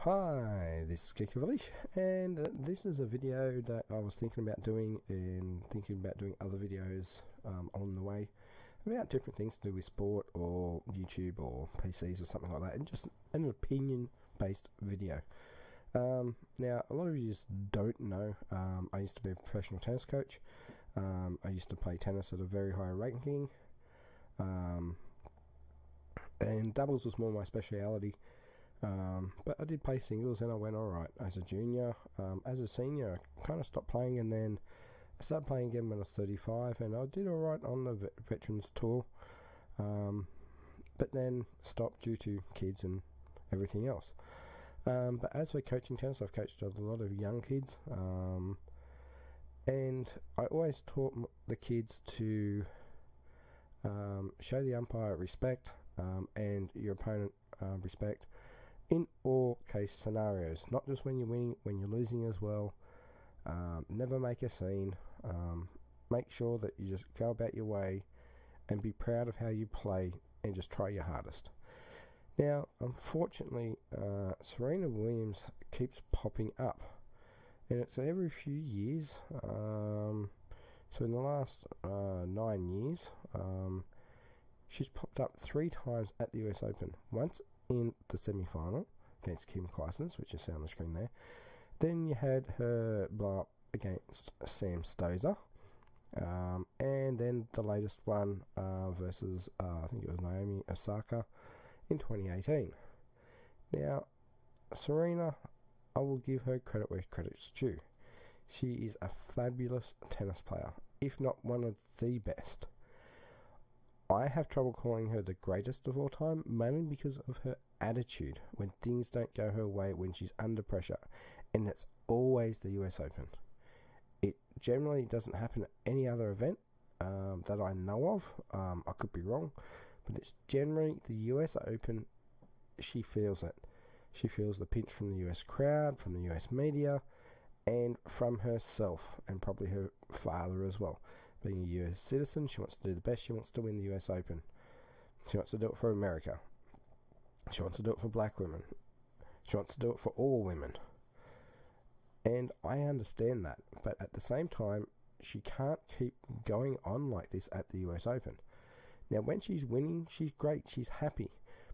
Hi, this is Kikavalish, and this is a video that I was thinking about doing and thinking about doing other videos on the way about different things to do with sport or YouTube or PCs or something like that, and just an opinion-based video. Now, a lot of you just don't know, I used to be a professional tennis coach. I used to play tennis at a very high ranking, and doubles was more my speciality. But I did play singles and I went alright as a junior. As a senior, I kind of stopped playing, and then I started playing again when I was 35, and I did alright on the Veterans Tour, but then stopped due to kids and everything else. But as for coaching tennis, I've coached a lot of young kids, and I always taught the kids to show the umpire respect and your opponent respect in all case scenarios, not just when you're winning, when you're losing as well. Never make a scene. Make sure that you just go about your way and be proud of how you play and just try your hardest. Now, unfortunately, Serena Williams keeps popping up, and it's every few years. So in the last 9 years, she's popped up 3 times at the US Open. Once in the semi-final against Kim Clijsters, which you see on the screen there. Then you had her blow up against Sam Stosur, and then the latest one versus I think it was Naomi Osaka in 2018. Now, Serena, I will give her credit where credit's due. She is a fabulous tennis player, if not one of the best. I have trouble calling her the greatest of all time, mainly because of her attitude when things don't go her way, when she's under pressure, and it's always the US Open. It generally doesn't happen at any other event that I know of. I could be wrong, but it's generally the US Open. She feels it. She feels the pinch from the US crowd, from the US media, and from herself, and probably her father as well. Being a US citizen, she wants to do the best. She wants to win the US Open. She wants to do it for America. She wants to do it for black women. She wants to do it for all women. And I understand that. But at the same time, she can't keep going on like this at the US Open. Now, when she's winning, she's great. She's happy.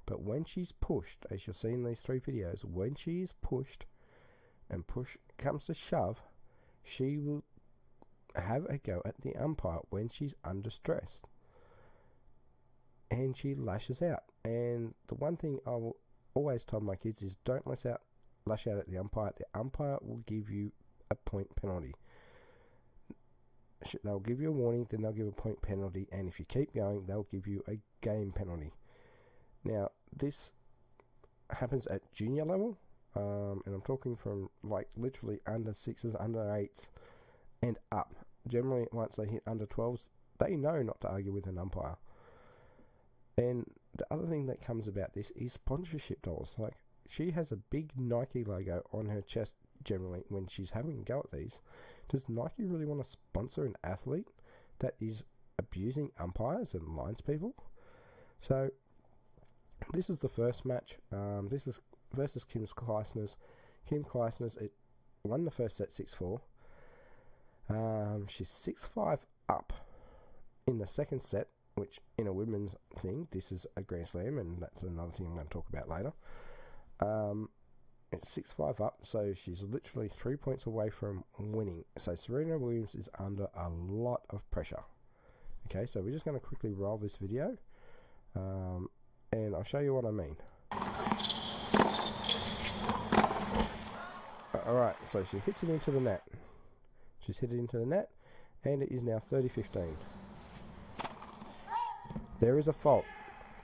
But when she's pushed, as you'll see in these 3 videos, when she is pushed and push comes to shove, she will have a go at the umpire when she's under stress, and she lashes out. And the one thing I will always tell my kids is, don't lash out at the umpire. The umpire will give you a point penalty. They'll give you a warning, then they'll give a point penalty, and if you keep going, they'll give you a game penalty. Now, this happens at junior level, and I'm talking from like literally under 6s, under 8s, and up. Generally, once they hit under 12s, they know not to argue with an umpire. And the other thing that comes about this is sponsorship dollars. Like, she has a big Nike logo on her chest generally when she's having a go at these. Does Nike really want to sponsor an athlete that is abusing umpires and lines people? So, this is the first match. This is versus Kim Clijsters. Kim Clijsters, it won the first set 6-4. She's 6-5 up in the second set, which in a women's thing, this is a Grand Slam, and that's another thing I'm going to talk about later. It's 6-5 up, so she's literally 3 points away from winning. So Serena Williams is under a lot of pressure. Okay, so we're just going to quickly roll this video, and I'll show you what I mean. Alright, so she hits it into the net. She's hit it into the net, and it is now 30-15. There is a fault.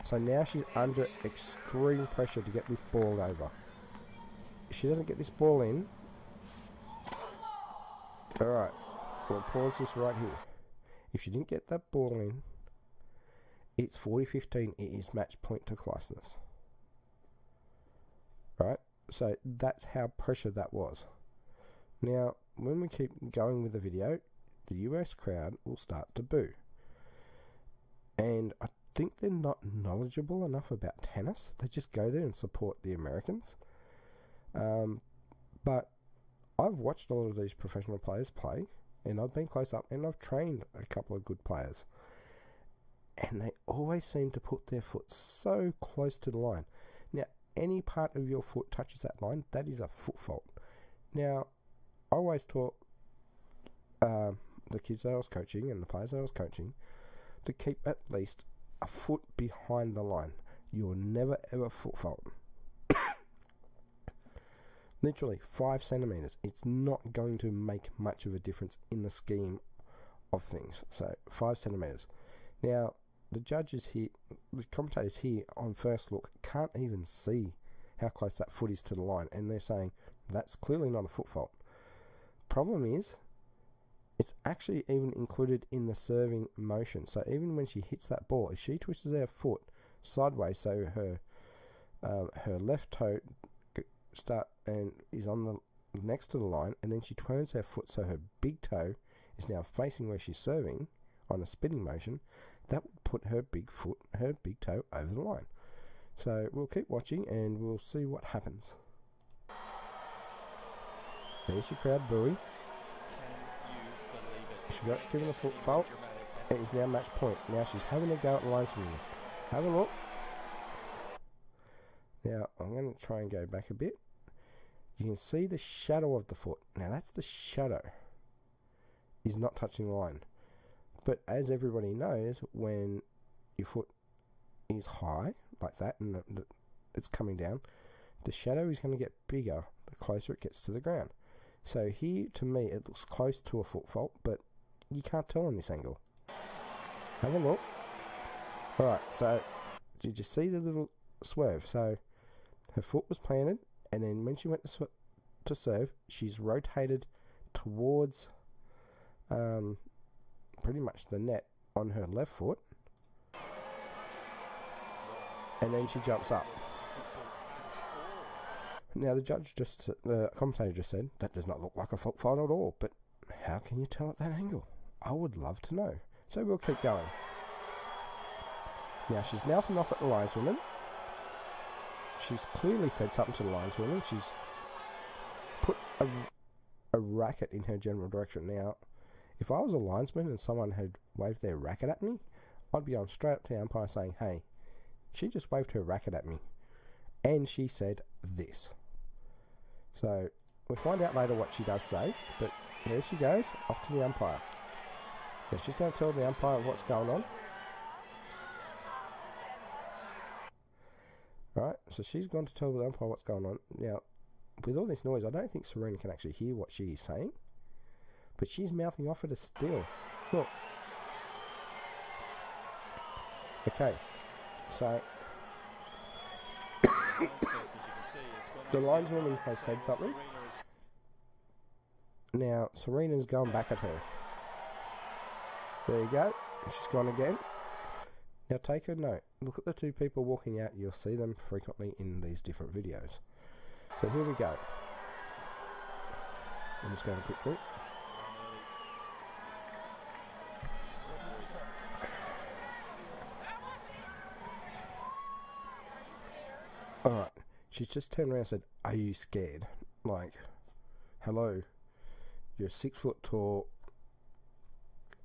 So now she's under extreme pressure to get this ball over. If she doesn't get this ball in... Alright, we'll pause this right here. If she didn't get that ball in, it's 40-15. It is match point to Clijsters. Right? So that's how pressure that was. Now, when we keep going with the video, the US crowd will start to boo. And I think they're not knowledgeable enough about tennis. They just go there and support the Americans. But I've watched a lot of these professional players play, and I've been close up, and I've trained a couple of good players. And they always seem to put their foot so close to the line. Now, any part of your foot touches that line, that is a foot fault. Now, I always taught the kids that I was coaching and the players that I was coaching to keep at least a foot behind the line. You'll never ever foot fault. Literally 5 centimeters. It's not going to make much of a difference in the scheme of things. So 5 centimeters. Now, the judges here, the commentators here on first look can't even see how close that foot is to the line, and they're saying that's clearly not a foot fault. Problem is, it's actually even included in the serving motion. So even when she hits that ball, if she twists her foot sideways, so her left toe is on the next to the line, and then she turns her foot so her big toe is now facing where she's serving on a spinning motion, that would put her big toe over the line. So we'll keep watching and we'll see what happens. There's your crowd booing. She got given a foot fault. It is now match point. Now she's having a go at the linesman. Have a look. Now I'm going to try and go back a bit. You can see the shadow of the foot. Now that's the shadow. Is not touching the line. But as everybody knows, when your foot is high, like that, and it's coming down, the shadow is going to get bigger the closer it gets to the ground. So here, to me, it looks close to a foot fault, but you can't tell on this angle. Have a look. Alright, so did you see the little swerve? So her foot was planted, and then when she went to serve, she's rotated towards pretty much the net on her left foot, and then she jumps up. Now the commentator just said that does not look like a foot fault at all, but how can you tell at that angle? I would love to know. So we'll keep going. Now she's mouthing off at the lineswoman. She's clearly said something to the lineswoman. She's put a racket in her general direction. Now, if I was a linesman and someone had waved their racket at me, I'd be going straight up to the umpire saying, hey, she just waved her racket at me, and she said this. So we'll find out later what she does say, but there she goes, off to the umpire. Now she's going to tell the umpire what's going on. Right, so she's going to tell the umpire what's going on. Now, with all this noise, I don't think Serena can actually hear what she is saying, but she's mouthing off at us still. Look. Okay, so the lineswoman has said something. Now, Serena's going back at her. There you go. She's gone again. Now, take a note. Look at the two people walking out. You'll see them frequently in these different videos. So here we go. I'm just going quickly. Alright. She's just turned around and said, are you scared? Like, hello. You're 6 foot tall,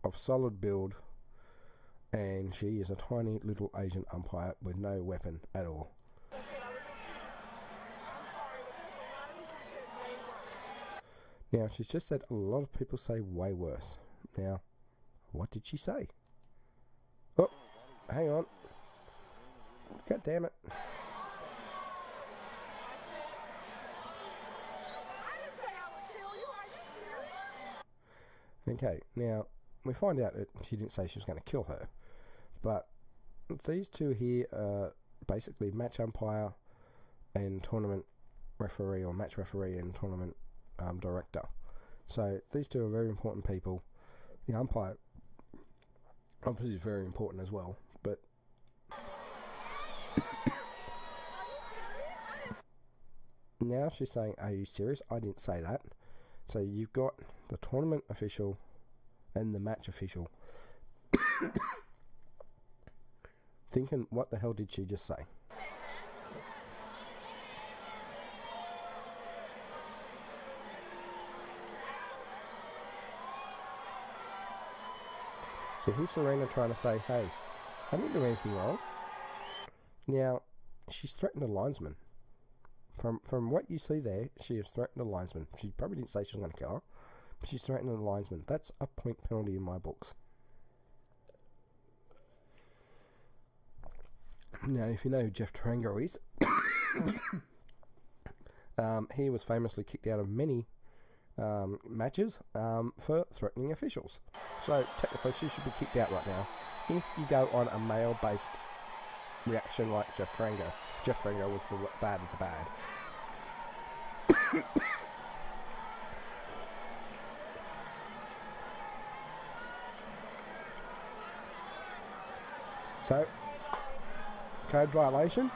of solid build, and she is a tiny little Asian umpire with no weapon at all. Now, she's just said a lot of people say way worse. Now, what did she say? Oh, hang on. God damn it. Okay, now, we find out that she didn't say she was going to kill her. But these two here are basically match umpire and tournament referee, or match referee and tournament director. So these two are very important people. The umpire obviously is very important as well. But now she's saying, are you serious? I didn't say that. So you've got the tournament official and the match official thinking, what the hell did she just say? So here's Serena trying to say, hey, I didn't do anything wrong. Now, she's threatened a linesman. From what you see there, she has threatened a linesman. She probably didn't say she was going to kill her, but she's threatened a linesman. That's a point penalty in my books. Now, if you know who Jeff Tarango is, he was famously kicked out of many matches for threatening officials. So technically she should be kicked out right now if you go on a male-based reaction like Jeff Tarango. Jeff Tarango was the bad as bad. So, code violation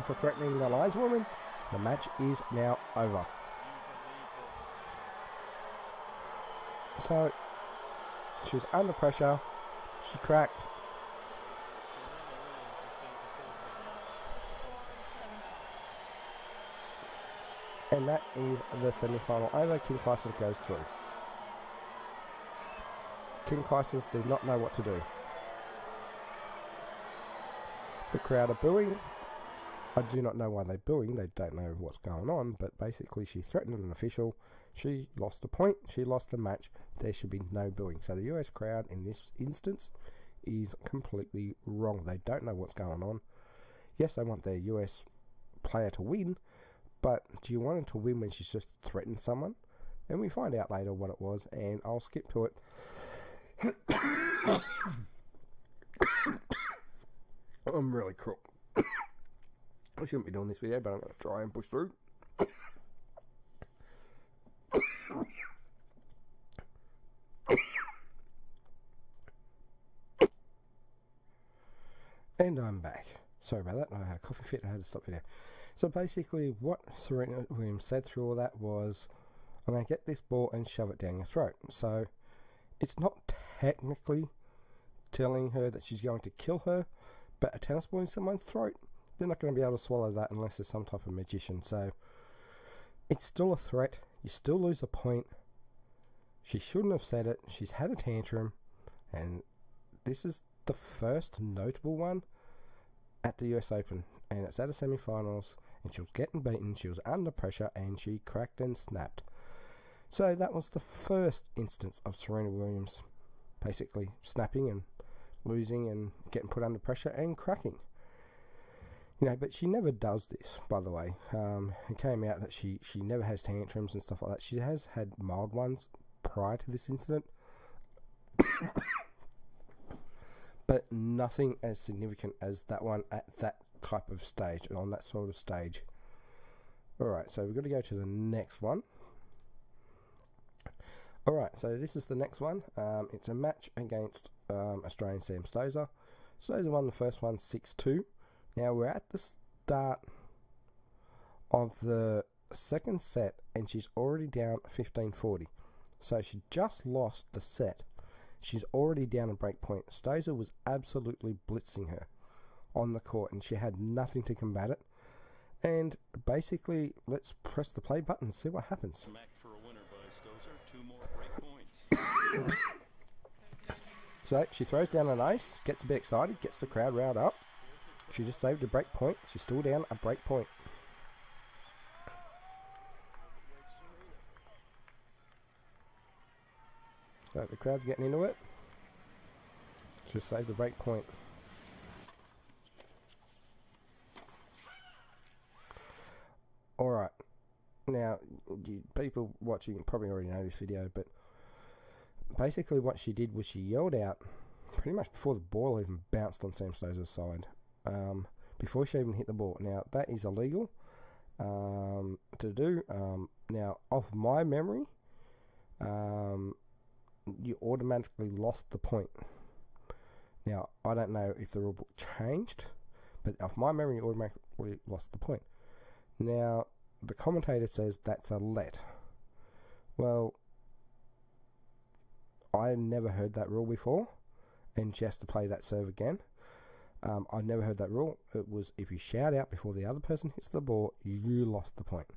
for threatening the lineswoman. The match is now over. So, she was under pressure. She cracked. And that is the semi-final over. Kim Clijsters goes through. Kim Clijsters does not know what to do. The crowd are booing. I do not know why they're booing. They don't know what's going on. But basically, she threatened an official. She lost the point. She lost the match. There should be no booing. So the US crowd in this instance is completely wrong. They don't know what's going on. Yes, they want their US player to win. But do you want him to win when she's just threatened someone? And we find out later what it was. And I'll skip to it. I'm really crook. I shouldn't be doing this video, but I'm going to try and push through. And I'm back. Sorry about that. I had a coffee fit. I had to stop video. So basically, what Serena Williams said through all that was, I'm going to get this ball and shove it down your throat. So it's not technically telling her that she's going to kill her, but a tennis ball in someone's throat, they're not going to be able to swallow that unless there's some type of magician. So it's still a threat. You still lose a point. She shouldn't have said it. She's had a tantrum, and this is the first notable one at the US Open, and it's at the semi-finals, and she was getting beaten. She was under pressure, and she cracked and snapped. So that was the first instance of Serena Williams basically snapping and losing and getting put under pressure and cracking. You know, but she never does this, by the way. It came out that she never has tantrums and stuff like that. She has had mild ones prior to this incident, but nothing as significant as that one at that type of stage and on that sort of stage. Alright, so we've got to go to the next one. Alright, so this is the next one. It's a match against Australian Sam Stosur. Stosur won the first one 6-2. Now we're at the start of the second set and she's already down 15-40. So she just lost the set. She's already down a break point. Stosur was absolutely blitzing her on the court and she had nothing to combat it. And basically, let's press the play button and see what happens. So she throws down an ace, gets a bit excited, gets the crowd riled up. She just saved a break point. She's still down a break point. So the crowd's getting into it. Just saved the break point. Alright. Now, people watching probably already know this video, but basically what she did was she yelled out pretty much before the ball even bounced on Sam Stosur's side. Before she even hit the ball. Now, that is illegal to do. Now, off my memory, you automatically lost the point. Now, I don't know if the rule book changed, but off my memory, you automatically lost the point. Now, the commentator says that's a let. Well, I've never heard that rule before, and she has to play that serve again. I've never heard that rule. It was if you shout out before the other person hits the ball, you lost the point.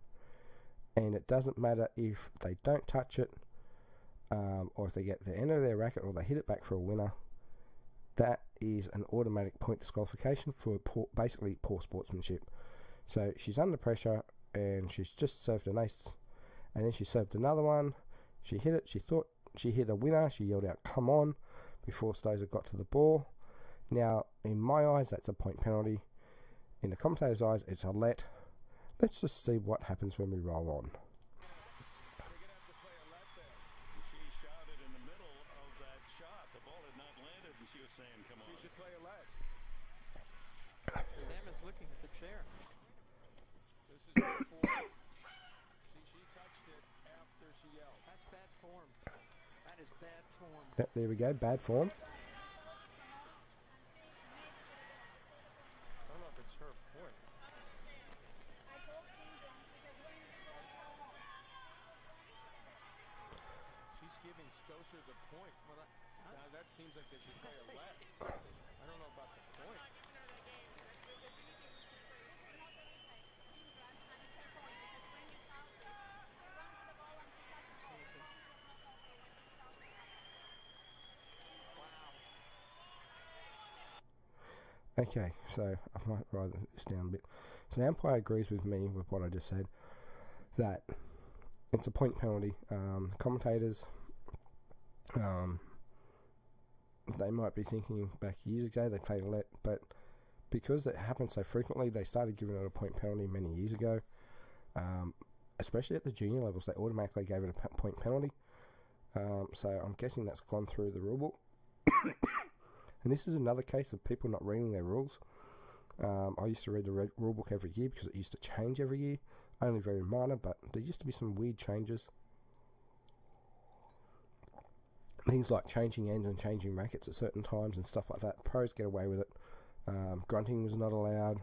And it doesn't matter if they don't touch it. or if they get the end of their racket or they hit it back for a winner, that is an automatic point disqualification for basically poor sportsmanship. So she's under pressure and she's just served an ace, and then she served another one. She hit it. She thought she hit a winner. She yelled out, "Come on," before Stosur got to the ball. Now, in my eyes, that's a point penalty. In the commentator's eyes, it's a let. Let's just see what happens when we roll on. Sam is looking at the chair. This is her form. She touched it after she yelled. That's bad form. That is bad form. Yep, there we go, bad form. I don't know if it's her point. She's giving Stosur the point. Well, that seems like they should play a let. I don't know about the point. Okay, so I might write this down a bit. So the umpire agrees with me with what I just said, that it's a point penalty. Commentators, they might be thinking back years ago they played a let, but because it happens so frequently, they started giving it a point penalty many years ago. Especially at the junior levels, they automatically gave it a point penalty. So I'm guessing that's gone through the rule book. And this is another case of people not reading their rules. I used to read the rule book every year because it used to change every year. Only very minor, but there used to be some weird changes. Things like changing ends and changing rackets at certain times and stuff like that. Pros get away with it. Grunting was not allowed.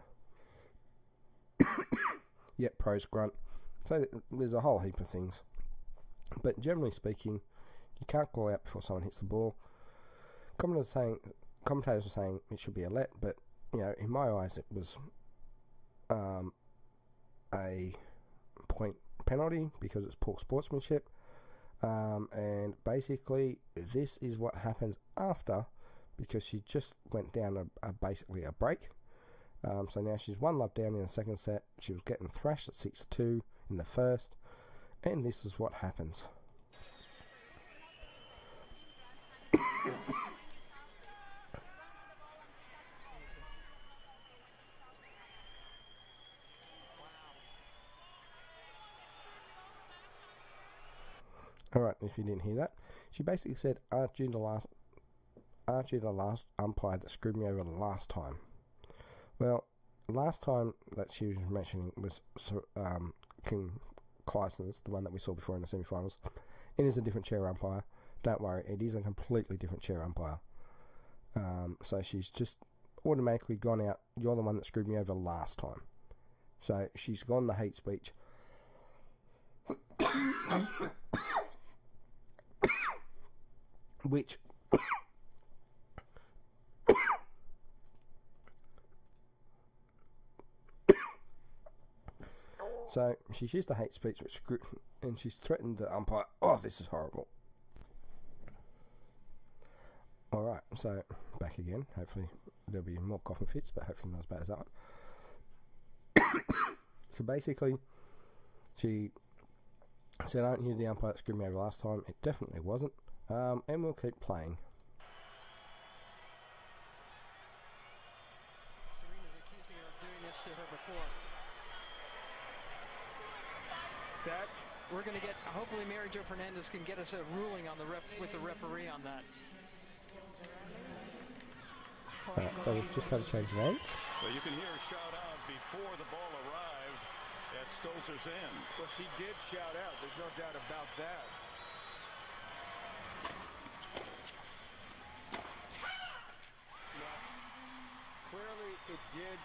Yet pros grunt. So there's a whole heap of things. But generally speaking, you can't call out before someone hits the ball. Commentators were saying it should be a let, but in my eyes it was a point penalty because it's poor sportsmanship. And basically this is what happens after, because she just went down basically a break. So now she's 1-love down in the second set. She was getting thrashed at 6-2 in the first, and this is what happens. Alright, if you didn't hear that, she basically said, aren't you the last umpire that screwed me over the last time? Well, last time that she was mentioning was Kim Clijsters, the one that we saw before in the semi-finals. It is a different chair umpire. Don't worry, it is a completely different chair umpire. So she's just automatically gone out, you're the one that screwed me over last time. So she's gone the hate speech. Which so she's used the hate speech, and she's threatened the umpire. Oh, this is horrible. Alright, so back again. Hopefully there'll be more coughing fits, but hopefully not as bad as that one. So basically, she said, aren't you the umpire that screwed me over last time? It definitely wasn't. And we'll keep playing. Serena's accusing her of doing this to her before. We're going to get, hopefully Mary Jo Fernandez can get us a ruling on with the referee on that. So let's just have a change of hands. Well, you can hear her shout out before the ball arrived at Stosur's end. Well, she did shout out. There's no doubt about that. Clearly, it did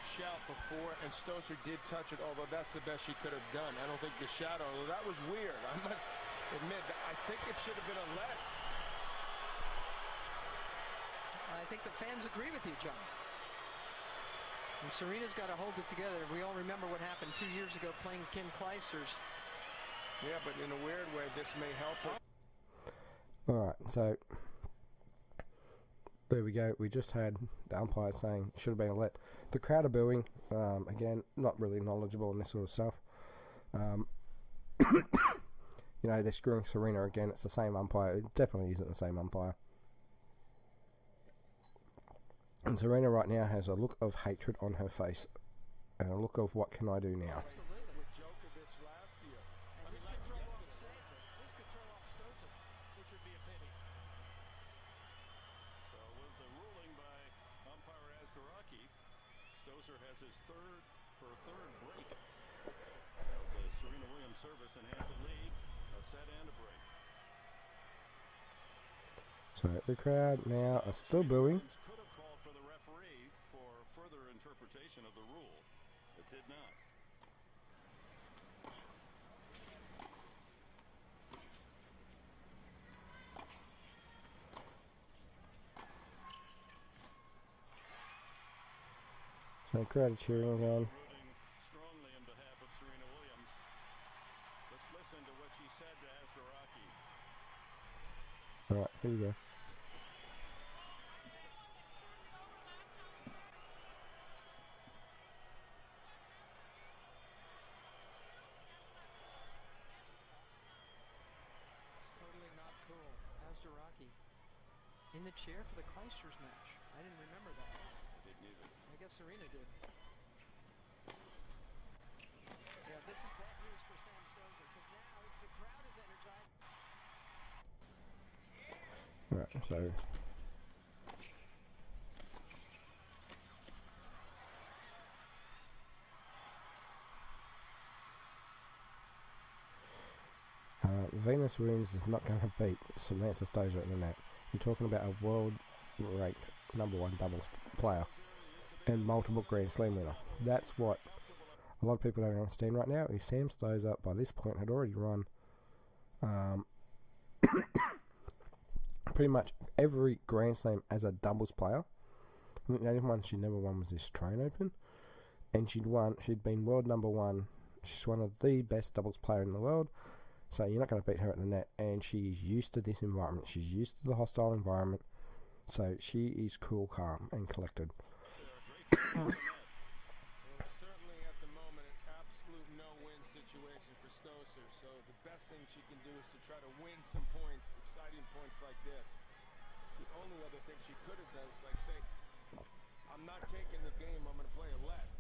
shout before, and Stosur did touch it, although that's the best she could have done. I don't think the shadow, that was weird. I must admit, I think it should have been a let. I think the fans agree with you, John. And Serena's got to hold it together. We all remember what happened 2 years ago playing Kim Clijsters. Yeah, but in a weird way, this may help her. Alright, so there we go. We just had the umpire saying should have been a let. The crowd are booing. Again, not really knowledgeable in this sort of stuff. You know, they're screwing Serena again. It's the same umpire. It definitely isn't the same umpire. And Serena right now has a look of hatred on her face. And a look of what can I do now. Stoser has his third break of the Serena Williams service and has the lead, a set and a break. So the crowd now are still booing. Could have called for the referee for further interpretation of the rule, but did not. So the crowd are cheering again. Strongly in behalf of Serena Williams. Let's listen to what she said to Asgaraki. Alright, here we go. It's totally not cool. Asgaraki in the chair for the Kleisters match. I didn't remember that. I didn't either. I guess Serena did. Yeah, this is bad news for Sam Stosur because now the crowd is energized. Right, so Venus Williams is not going to beat Samantha Stosur at the net. You're talking about a world-ranked #1 doubles player and multiple Grand Slam winner. That's what a lot of people don't understand right now. Is Sam Stosur by this point had already run pretty much every Grand Slam as a doubles player. I think the only one she never won was the Australian Open, and she'd been world #1. She's one of the best doubles player in the world. So you're not going to beat her at the net, and she's used to this environment. She's used to the hostile environment. So she is cool, calm, and collected. Well, certainly at the moment, an absolute no-win situation for Stosur. So the best thing she can do is to try to win some points, exciting points like this. The only other thing she could have done is like say, I'm not taking the game, I'm going to play a let.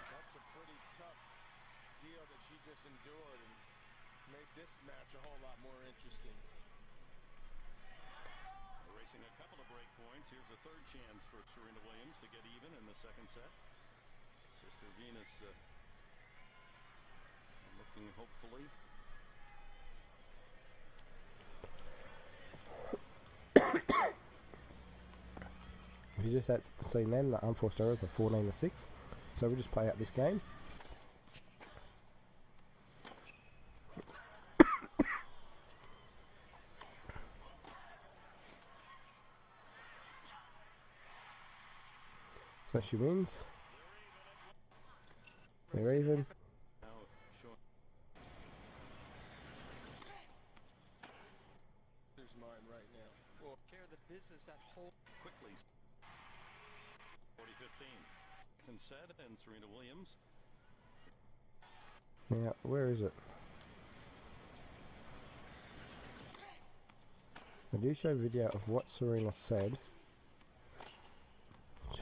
That's a pretty tough deal that she just endured and made this match a whole lot more interesting. Erasing a couple of break points. Here's a third chance for Serena Williams to get even in the second set. Sister Venus looking hopefully. If you just had seen them, the unforced errors are 14-6. So we'll just play out this game. So she wins. They're even. There's mine right now. Well, Share the business that whole. Quickly. 40-15. Set and Serena Williams. Now, where is it? I do show a video of what Serena said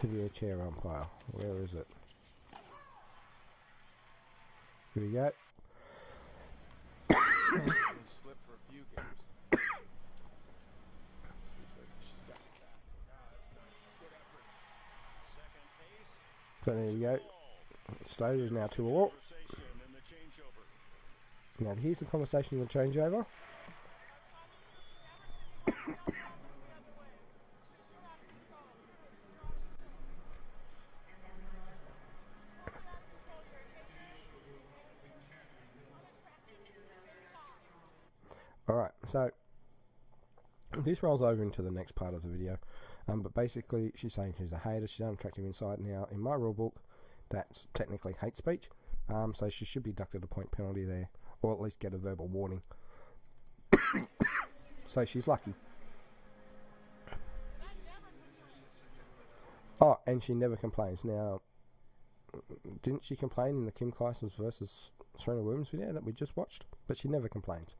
to the chair umpire. Where is it? Here we go. slip for a few games. Seems like she's got it back. That's nice. Good effort. Second ace. So there we go. Stosur is now 2-all. In the changeover. Now here's the conversation in the changeover. Alright, so this rolls over into the next part of the video. But basically she's saying she's a hater, she's unattractive inside. Now in my rule book, that's technically hate speech. So she should be deducted a point penalty there, or at least get a verbal warning. So she's lucky. Oh, and she never complains. Now, didn't she complain in the Kim Clijsters versus Serena Williams video that we just watched? But she never complains.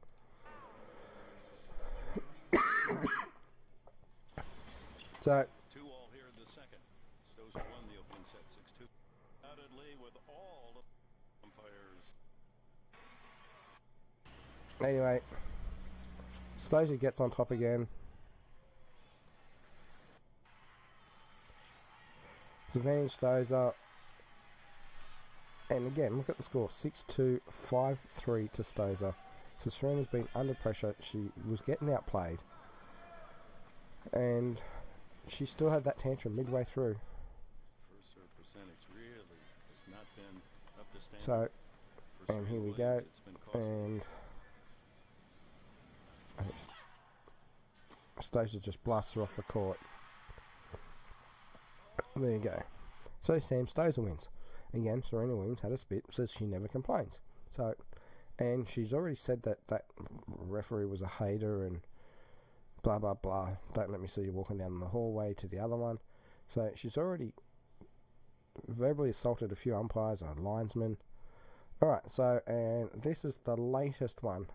So 2-all here in the second. Stosur won the opening set 6-2. Undoubtedly with all the umpires. anyway, Stosur gets on top again. It's advantage Stosur. And again, look at the score. 6-2, 5-3 to Stosur. So Serena's been under pressure. She was getting outplayed. And she still had that tantrum midway through. First serve percentage really has not been up to standard. So, For and Serena here we go. Williams, it's been costly. And Stosur just blasts her off the court. There you go. So Sam Stosur wins. Again, Serena Williams had a spit, says she never complains. So, and she's already said that that referee was a hater and blah, blah, blah. Don't let me see you walking down the hallway to the other one. So she's already verbally assaulted a few umpires or linesmen. Alright, so, and this is the latest one.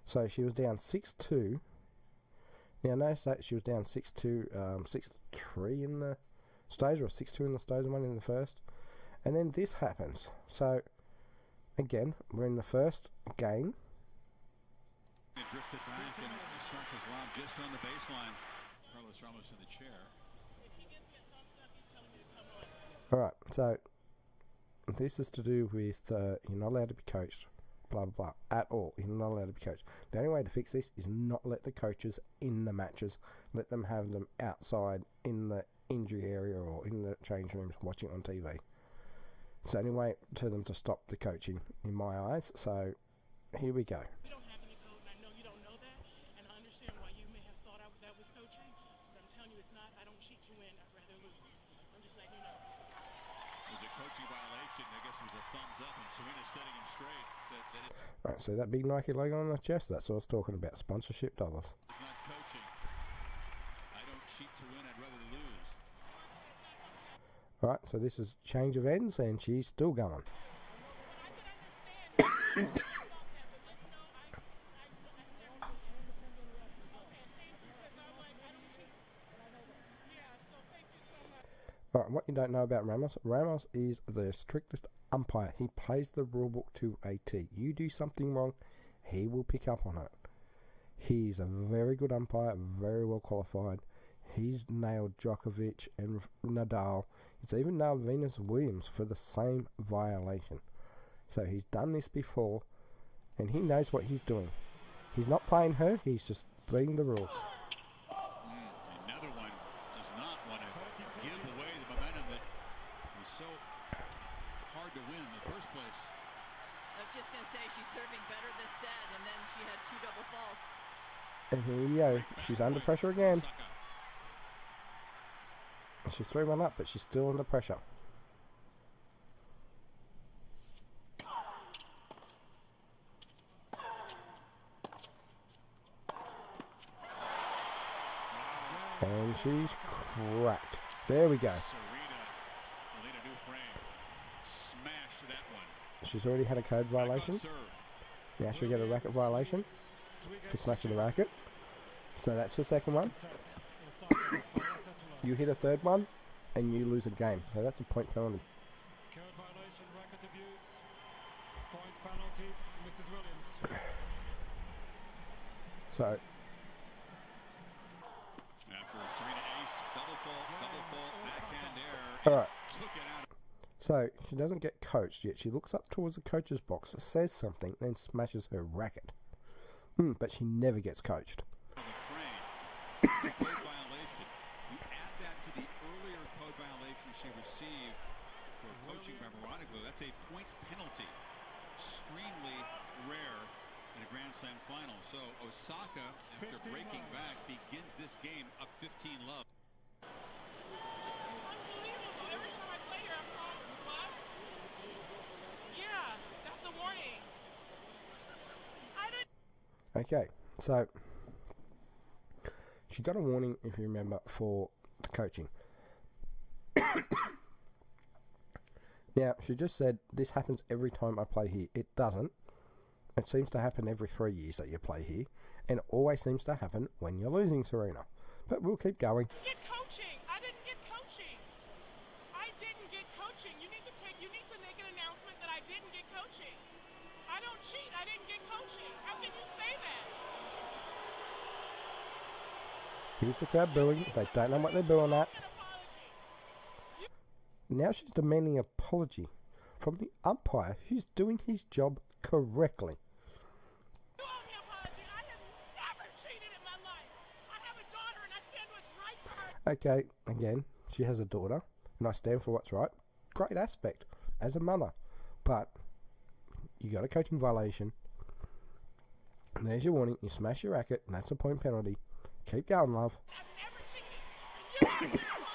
So she was down 6-2. Now, notice that she was down 6-2, 6-3 in the Stosur, or 6-2 in the Stosur one in the first. And then this happens. So, again, we're in the first game. It drifted back and Osaka's lob just on the baseline. Carlos Ramos in the chair. Alright, so this is to do with you're not allowed to be coached, blah, blah, blah, at all. You're not allowed to be coached. The only way to fix this is not let the coaches in the matches. Let them have them outside in the injury area or in the change rooms watching on TV. It's the only way to them to stop the coaching, in my eyes. So, here we go. We don't have any code, and I know you don't know that, and I understand why you may have thought that was coaching, but I'm telling you it's not. I don't cheat to win. I'd rather lose. I'm just letting you know. It was a coaching violation. I guess it was a thumbs up, and Serena's setting him straight. Right, so that big Nike logo on the chest, that's what I was talking about, sponsorship dollars. It's not coaching. I don't cheat to win. I'd rather lose. Alright, so this is change of ends, and she's still going. Alright, what you don't know about Ramos, Ramos is the strictest umpire. He plays the rulebook to a T. You do something wrong, he will pick up on it. He's a very good umpire, very well qualified. He's nailed Djokovic and Nadal. He's even nailed Venus Williams for the same violation. So he's done this before, and he knows what he's doing. He's not playing her, he's just breaking the rules. Another one does not want to give away the momentum that was so hard to win in the first place. I was just going to say she's serving better this set, and then she had 2 double faults. And here we go. She's under pressure again. Osaka. She's 3-1 up, but she's still under pressure. And she's cracked. There we go. Serena will need a new frame. Smash that one. She's already had a code violation. Serve. Now she'll get a racket violation for smashing the racket. So that's your second one. You hit a third one, and you lose a game. So that's a point penalty. Code violation, racket abuse, point penalty, Mrs. Williams. So After Serena aced, double fault, backhand error. all right. Took it out. So she doesn't get coached yet. She looks up towards the coach's box, says something, then smashes her racket. But she never gets coached. Of the frame. It's a code violation. You add that to the earlier code violation she received for coaching by Veronica. That's a point penalty. Extremely rare in a Grand Slam final. So Osaka, after breaking back, begins this game up 15 love. This is unbelievable. Every time I play here, I have problems. Why? Yeah. Okay, so she got a warning, if you remember, for the coaching. Now, she just said, this happens every time I play here. It doesn't. It seems to happen every 3 years that you play here, and it always seems to happen when you're losing, Serena. But we'll keep going. Get coaching. I didn't get coaching. I didn't get coaching. You need to make an announcement that I didn't get coaching. I don't cheat. I didn't get coaching. How can you say that? Here's the crowd booing. They don't know what they're booing at. Now she's demanding an apology from the umpire who's doing his job correctly. You owe me an apology. I have never cheated in my life. I have a daughter and I stand what's right for her. Okay, again, she has a daughter and I stand for what's right. Great aspect as a mother. But you got a coaching violation. And there's your warning. You smash your racket and that's a point penalty. Keep going, love. I've never cheated. And you owe me an apology.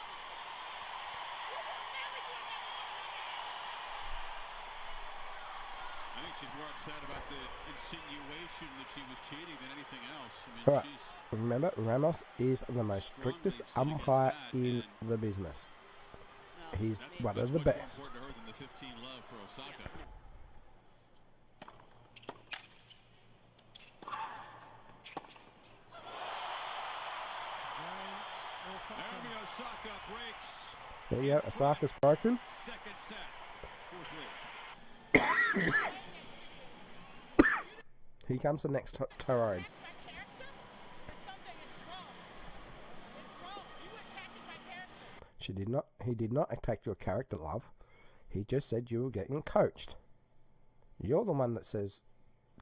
I think she's more upset about the insinuation that she was cheating than anything else. I mean, All right. she's Remember, Ramos is the most strictest umpire in the business. No, He's that's one much of the more best. important to her than the 15 love for Osaka. Naomi Osaka breaks. There you go. Osaka's broken. Second set. 4-3. Here comes the next tirade. My character? There's something that's wrong. It's wrong. You attacking my character. He did not attack your character, love. He just said you were getting coached. You're the one that says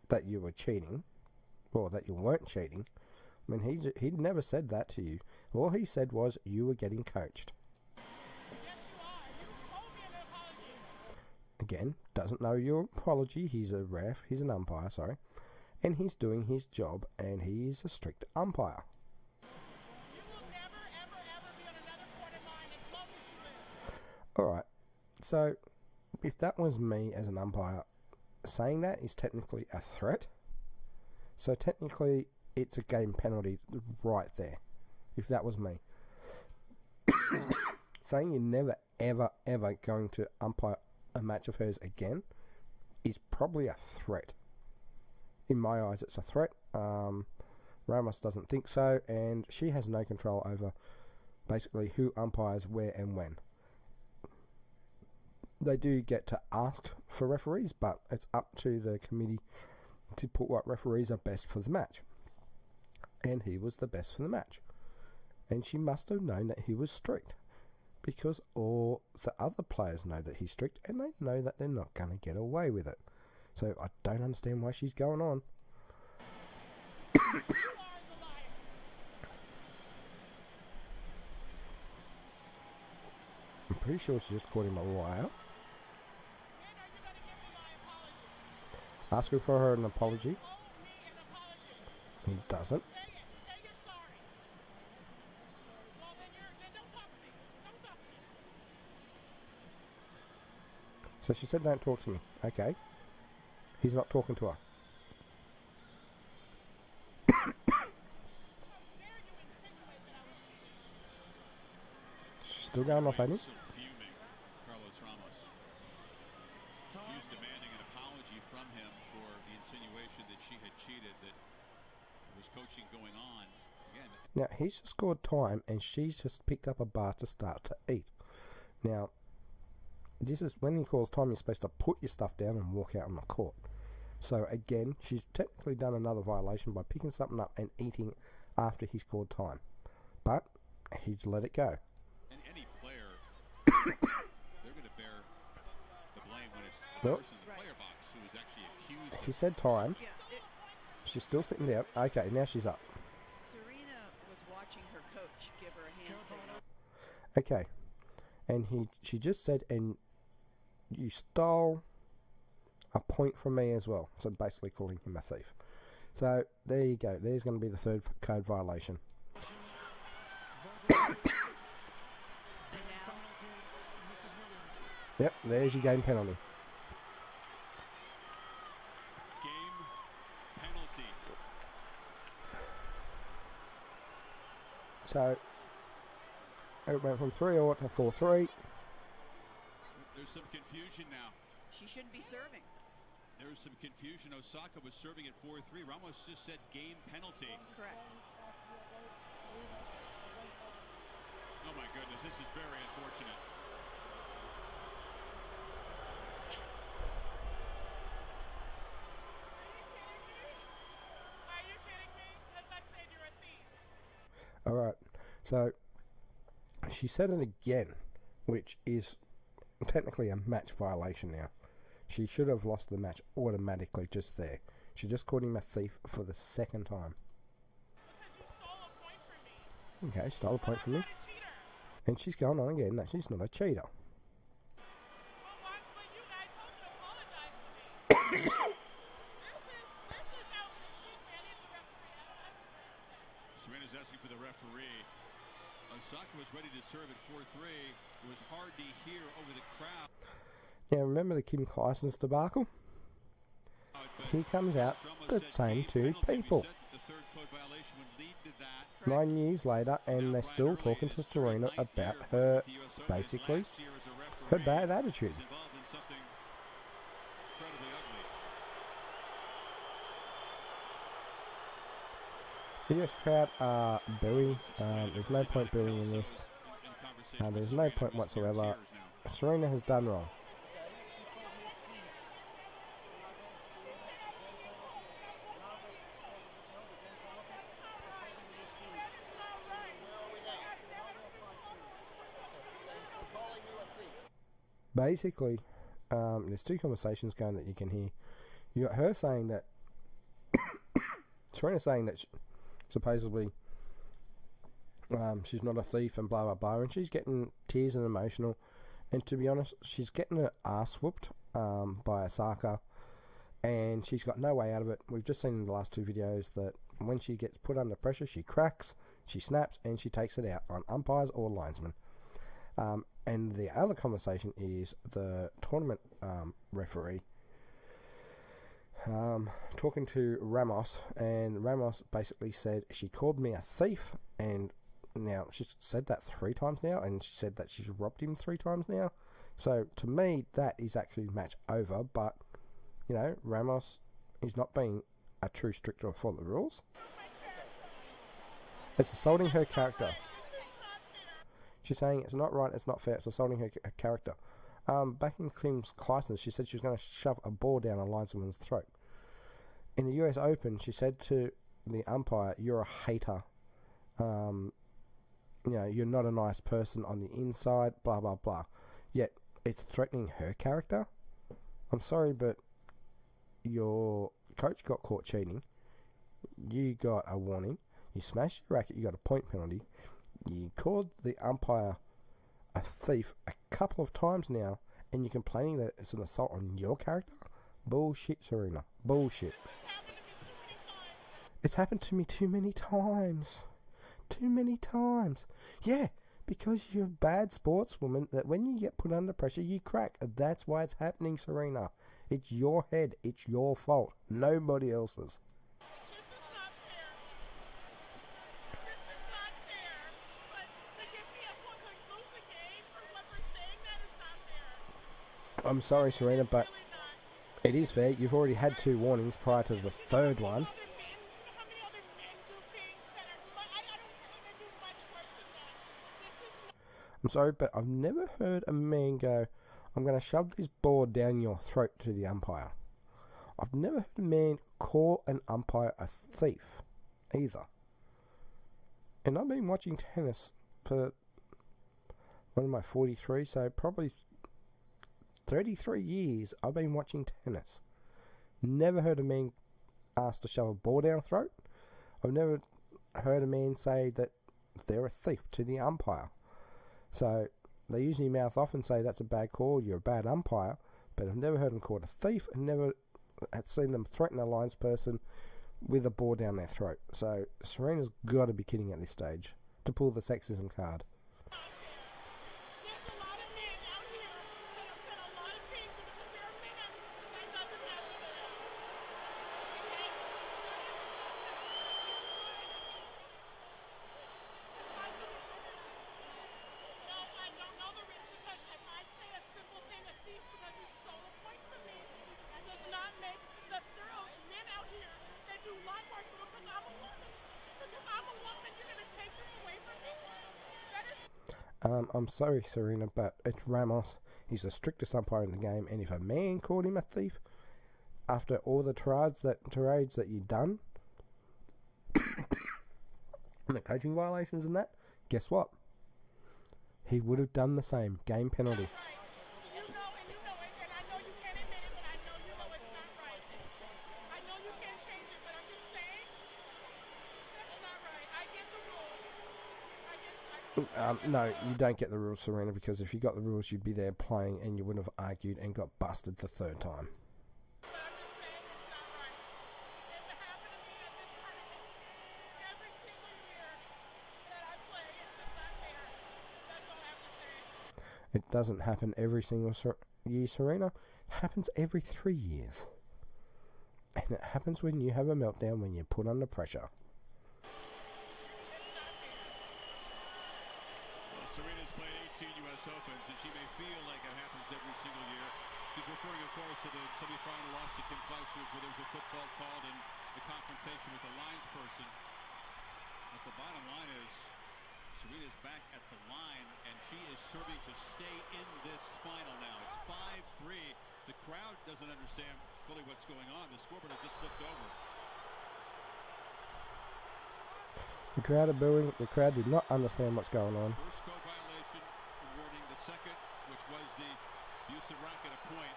that you were cheating, or that you weren't cheating. I mean, he never said that to you. All he said was you were getting coached. Yes, you are. You owe me an apology. Again, doesn't know your apology. He's a ref. He's an umpire, sorry. And he's doing his job, and he is a strict umpire. You will never, ever, ever be on another court of mine as long as you live. Alright, so if that was me as an umpire, saying that is technically a threat. So technically, it's a game penalty right there, if that was me. Saying you're never, ever, ever going to umpire a match of hers again is probably a threat. In my eyes, it's a threat. Ramos doesn't think so, and she has no control over basically who umpires where and when. They do get to ask for referees, but it's up to the committee to put what referees are best for the match. And he was the best for the match. And she must have known that he was strict, because all the other players know that he's strict, and they know that they're not going to get away with it. So I don't understand why she's going on. I'm pretty sure she just called him a liar. When are you going to give me my apology? Ask her for her an apology. You owe me an apology. He doesn't. Say it. Say you're sorry. Well, then don't talk to me. Don't talk to me. So she said don't talk to me. Okay. He's not talking to her. How dare you insinuate that I was cheating? She's still going off at him. So fuming, Carlos Ramos. She was demanding an apology from him for the insinuation that she had cheated, that there was coaching going on. Again, Now, he's just scored time, and she's just picked up a bar to start to eat. Now, this is when he calls time, you're supposed to put your stuff down and walk out on the court. So, again, she's technically done another violation by picking something up and eating after he scored time. But he's let it go. and any player, they're going to bear the blame when it's the Well- person in the player box who is actually accused He of said time. Yeah, She's still sitting down. Okay, now she's up. Serena was watching her coach give her a hand signal. Okay. And she just said, and you stole a point from me as well. So basically calling him a thief. So there you go. There's going to be the third code violation. And now, Mrs. Williams. Yep, there's your game penalty. game penalty. So it went from 3-0 to 4-3. There's some confusion now. She shouldn't be serving. There's some confusion. Osaka was serving at 4-3. Ramos just said game penalty. Correct. Oh my goodness, this is very unfortunate. Are you kidding me? As I said, you're a thief. All right. So she said it again, which is technically a match violation now. She should have lost the match automatically just there. She just called him a thief for the second time. Because you stole a point from me. Okay, stole a point from me. I'm not a cheater. And she's going on again that she's not a cheater. Well, why? But I told you to apologize to me. This is out. Excuse me, I need the referee. Serena's asking for the referee. Osaka was ready to serve at 4-3. It was hard to hear over the crowd. Now remember the Kim Clijstens debacle? He comes out the same two people. 9 years later, and they're still talking to Serena about her, basically, her bad attitude. The US crowd are booing. There's no point booing in this. There's no point whatsoever. Serena has done wrong. Basically, there's two conversations going that you can hear. You got her saying that Serena saying that supposedly she's not a thief and blah blah blah, and she's getting tears and emotional. And to be honest, she's getting her ass whooped by Osaka, and she's got no way out of it. We've just seen in the last two videos that when she gets put under pressure, she cracks, she snaps, and she takes it out on umpires or linesmen. And the other conversation is the tournament referee talking to Ramos, and Ramos basically said she called me a thief, and now she's said that 3 times now, and she said that she's robbed him 3 times now. So to me, that is actually match over. But you know, Ramos is not being a true stricter for the rules. It's assaulting her character. She's saying it's not right, it's not fair, it's assaulting her character. Back in Kim Clijstens, she said she was going to shove a ball down a linesman's throat. In the US Open, she said to the umpire, "You're a hater. You know, you're not a nice person on the inside, blah, blah, blah." Yet, it's threatening her character. I'm sorry, but your coach got caught cheating. You got a warning. You smashed your racket, you got a point penalty. You called the umpire a thief a couple of times now, and you're complaining that it's an assault on your character? Bullshit, Serena. Bullshit. It's happened to me too many times. Too many times. Yeah, because you're a bad sportswoman that when you get put under pressure, you crack. That's why it's happening, Serena. It's your head. It's your fault. Nobody else's. I'm sorry, Serena, but it is fair. You've already had 2 warnings prior to the 3rd one. I'm sorry, but I've never heard a man go, "I'm going to shove this board down your throat," to the umpire. I've never heard a man call an umpire a thief, either. And I've been watching tennis for, what am I, 43, so probably 33 years I've been watching tennis. Never heard a man asked to shove a ball down a throat. I've never heard a man say that they're a thief to the umpire. So they usually mouth off and say that's a bad call, you're a bad umpire, but I've never heard them called a thief and never had seen them threaten a linesperson with a ball down their throat. So Serena's got to be kidding at this stage to pull the sexism card. I'm sorry, Serena, but it's Ramos. He's the strictest umpire in the game, and if a man called him a thief after all the tirades that you've done, and the coaching violations and that, guess what? He would have done the same. Game penalty. You know it, and I know you can't admit it, but I know you know it's not right. I know you can't change it, but I'm just saying, that's not right. I get the rules. No, you don't get the rules, Serena, because if you got the rules, you'd be there playing and you wouldn't have argued and got busted the third time. But I'm just saying it's not right. It happened to me at this tournament every single year that I play. It's just not fair. That's all I have to say. It doesn't happen every single year, Serena. It happens every 3 years. And it happens when you have a meltdown, when you're put under pressure. It's not fair. Well, Serena's played 18 U.S. Opens, and she may feel like it happens every single year. She's referring, of course, to the semifinal loss to Kim Clijsters, where there was a football called in the confrontation with the linesperson. But the bottom line is, Serena's back at the line, and she is serving to stay in this final now. It's 5-3. The crowd doesn't understand fully what's going on. The scoreboard has just flipped over. The crowd are booing. The crowd did not understand what's going on. First code violation, awarding the second, which was the use of racket, a point.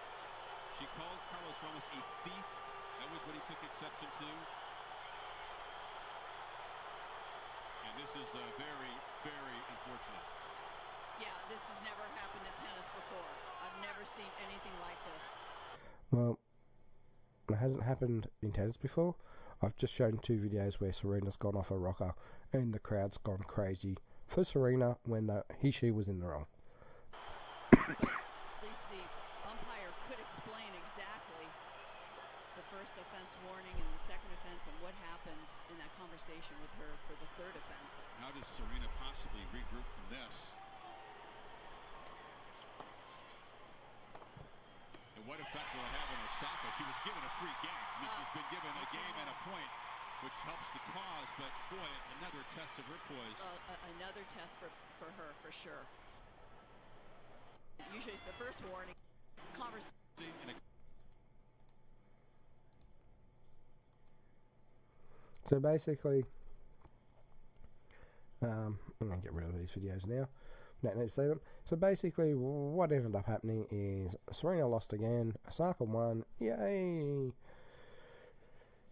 She called Carlos Ramos a thief. That was what he took exception to. And this is very, very unfortunate. Yeah, this has never happened in tennis before. I've never seen anything like this. Well, it hasn't happened in tennis before. I've just shown 2 videos where Serena's gone off a rocker and the crowd's gone crazy for Serena when she was in the wrong. At least the umpire could explain exactly the first offense warning and the second offense and what happened in that conversation with her for the third offense. How does Serena possibly regroup from this? And what effect will it have on Osaka? She was given a free game. I mean, she's been given a game and a point, which helps the cause, but boy, another test of her poise. Another test for her, for sure. Usually it's the first warning. So basically, I'm going to get rid of these videos now. Don't need to see them. So basically, what ended up happening is Serena lost again. Osaka won. Yay!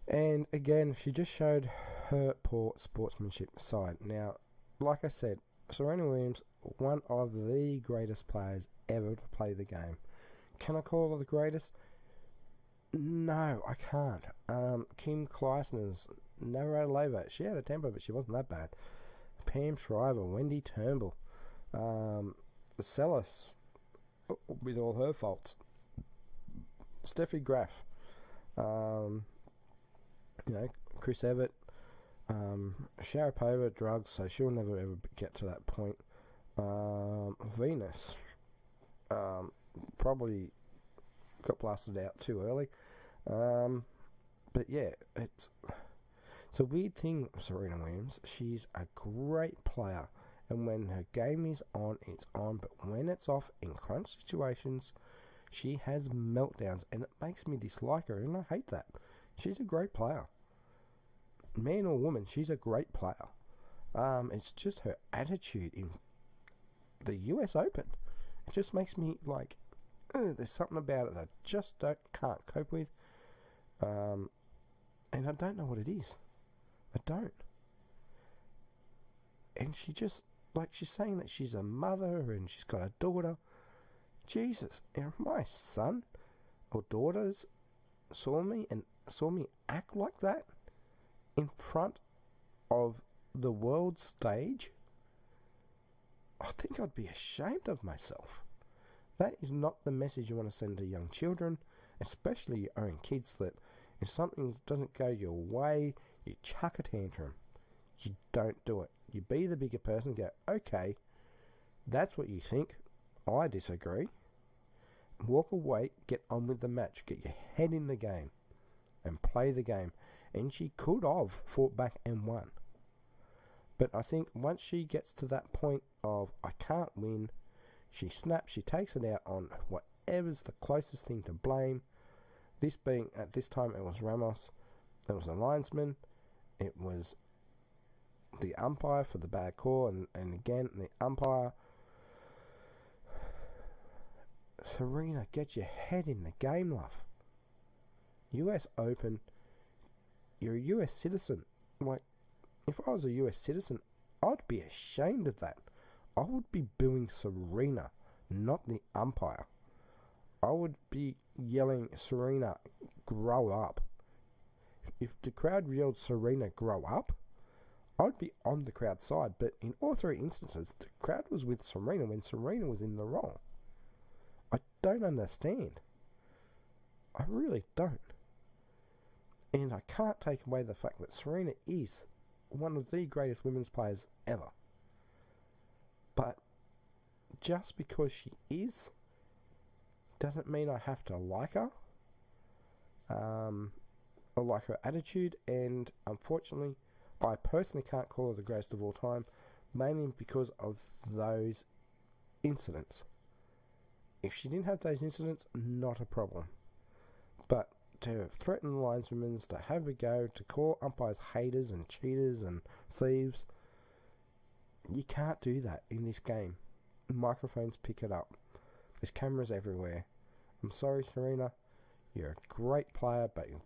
And again, she just showed her poor sportsmanship side. Now, like I said, Serena Williams, one of the greatest players ever to play the game. Can I call her the greatest? No, I can't. Kim Clijsters, Navratilova, she had a temper, but she wasn't that bad. Pam Shriver, Wendy Turnbull, Celis, with all her faults. Steffi Graf, Chris Evert, Sharapova, drugs, so she'll never ever get to that point. Venus, probably got blasted out too early. But yeah, it's a weird thing, Serena Williams. She's a great player, and when her game is on, it's on. But when it's off in crunch situations, she has meltdowns, and it makes me dislike her, and I hate that. She's a great player. Man or woman, she's a great player. It's just her attitude in the US Open. It just makes me like, there's something about it that I just can't cope with. And I don't know what it is. I don't. And she just, she's saying that she's a mother and she's got a daughter. Jesus, if my son or daughters saw me act like that in front of the world stage, I think I'd be ashamed of myself. That is not the message you want to send to young children, especially your own kids, that if something doesn't go your way, you chuck a tantrum. You don't do it. You be the bigger person, go, okay, that's what you think, I disagree. Walk away, get on with the match, get your head in the game, and play the game. And she could have fought back and won. But I think once she gets to that point of, I can't win, she snaps, she takes it out on whatever's the closest thing to blame. This being, at this time, it was Ramos, it was the linesman, it was the umpire for the bad call, and again, the umpire. Serena, get your head in the game, love. US Open, you're a US citizen. Like, if I was a US citizen, I'd be ashamed of that. I would be booing Serena, not the umpire. I would be yelling, Serena, grow up. If the crowd yelled, Serena, grow up, I'd be on the crowd side. But in all three instances, the crowd was with Serena when Serena was in the wrong. I don't understand. I really don't. And I can't take away the fact that Serena is one of the greatest women's players ever. But just because she is, doesn't mean I have to like her. I like her attitude, and unfortunately, I personally can't call her the greatest of all time, mainly because of those incidents. If she didn't have those incidents, not a problem. But to threaten the lineswomen, to have a go, to call umpires haters and cheaters and thieves, you can't do that in this game. Microphones pick it up. There's cameras everywhere. I'm sorry, Serena. You're a great player, but in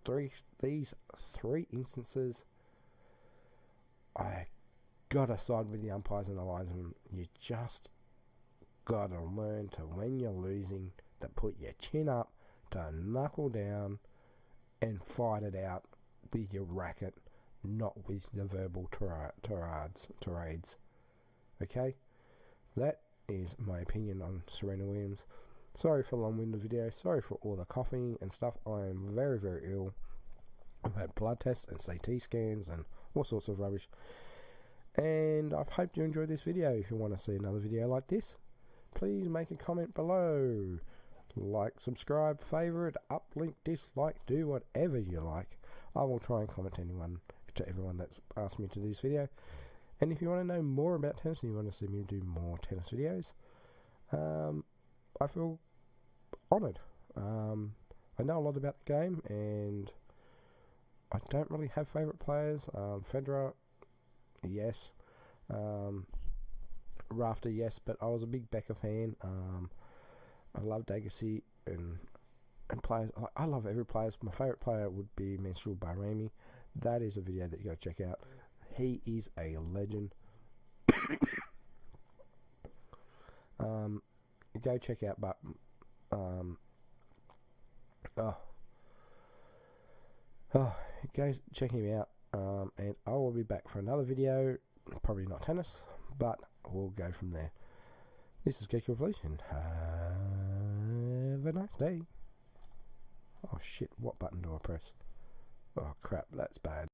these three instances, I gotta side with the umpires and the linesmen. You just gotta learn to, when you're losing, to put your chin up, to knuckle down, and fight it out with your racket, not with the verbal tirades. Okay? That is my opinion on Serena Williams. Sorry for the long-winded video. Sorry for all the coughing and stuff. I am very, very ill. I've had blood tests and CT scans and all sorts of rubbish. And I hope you enjoyed this video. If you want to see another video like this, please make a comment below. Like, subscribe, favourite, uplink, dislike, do whatever you like. I will try and comment to everyone that's asked me to do this video. And if you want to know more about tennis and you want to see me do more tennis videos, I feel honoured. I know a lot about the game, and I don't really have favourite players. Federer, yes. Rafter, yes, but I was a big Becker fan. I loved Agassi and players. I love every player. My favourite player would be Mansour Bahrami. That is a video that you got to check out. He is a legend. Go check out, but go check him out. And I will be back for another video. Probably not tennis, but we'll go from there. This is Geek Revolution. Have a nice day. Oh shit! What button do I press? Oh crap! That's bad.